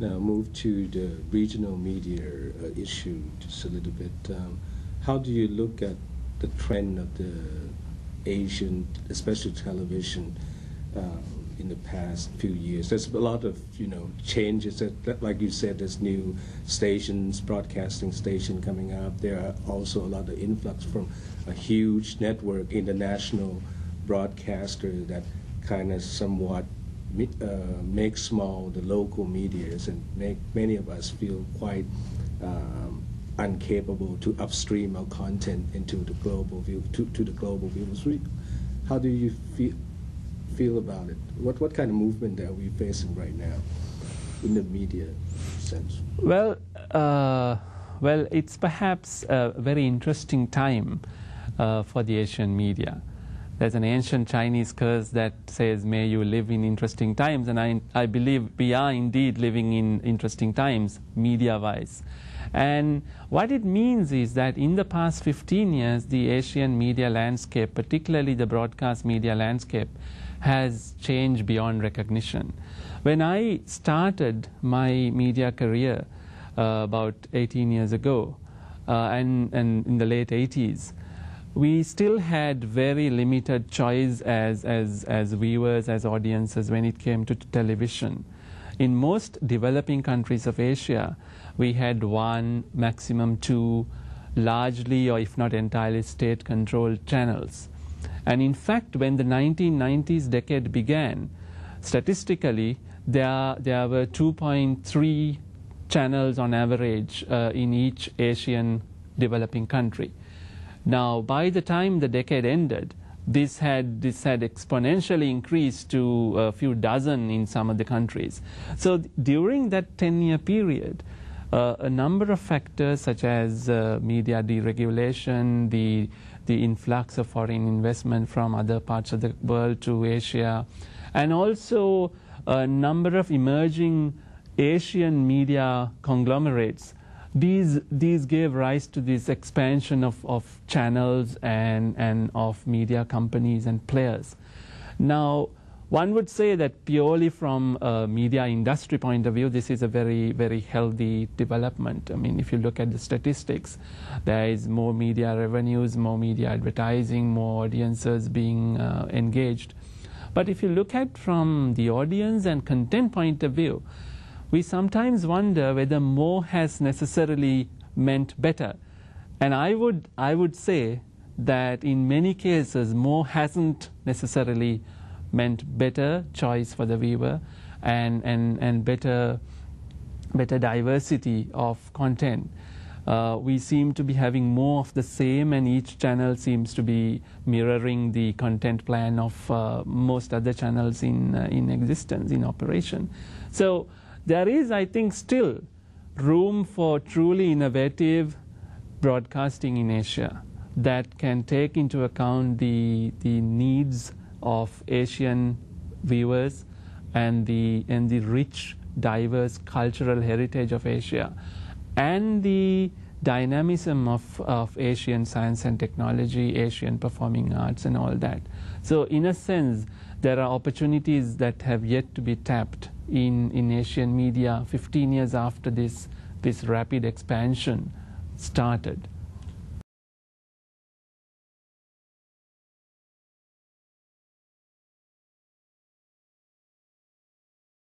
now move to the regional media issue just a little bit. How do you look at the trend of the Asian, especially television, in the past few years? There's a lot of changes. That, like you said, there's new stations, broadcasting station coming up. There are also a lot of influx from a huge network, international broadcaster that kind of somewhat make small the local medias and make many of us feel quite incapable to upstream our content into the global view to the global viewers. How do you feel about it? What kind of movement are we facing right now in the media sense? Well, it's perhaps a very interesting time for the Asian media. There's an ancient Chinese curse that says, "May you live in interesting times," and I believe we are indeed living in interesting times, media-wise. And what it means is that in the past 15 years, the Asian media landscape, particularly the broadcast media landscape, has changed beyond recognition. When I started my media career about 18 years ago, and in the late 80s, we still had very limited choice as viewers, as audiences, when it came to television. In most developing countries of Asia, we had one, maximum two, largely or if not entirely state-controlled channels. And in fact, when the 1990s decade began, statistically, there were 2.3 channels on average in each Asian developing country. Now, by the time the decade ended, this had exponentially increased to a few dozen in some of the countries. So during that 10-year period, a number of factors such as media deregulation, the influx of foreign investment from other parts of the world to Asia, and also a number of emerging Asian media conglomerates, these gave rise to this expansion of channels and of media companies and players. Now, one would say that purely from a media industry point of view, this is a very, very healthy development. I mean, if you look at the statistics, there is more media revenues, more media advertising, more audiences being engaged. But if you look at from the audience and content point of view, we sometimes wonder whether more has necessarily meant better. And I would say that in many cases, more hasn't necessarily meant better choice for the viewer and better diversity of content. We seem to be having more of the same, and each channel seems to be mirroring the content plan of most other channels in existence, in operation. So there is, I think, still room for truly innovative broadcasting in Asia that can take into account the needs of Asian viewers and the rich, diverse cultural heritage of Asia and the dynamism of Asian science and technology, Asian performing arts and all that. So in a sense, there are opportunities that have yet to be tapped in Asian media 15 years after this rapid expansion started.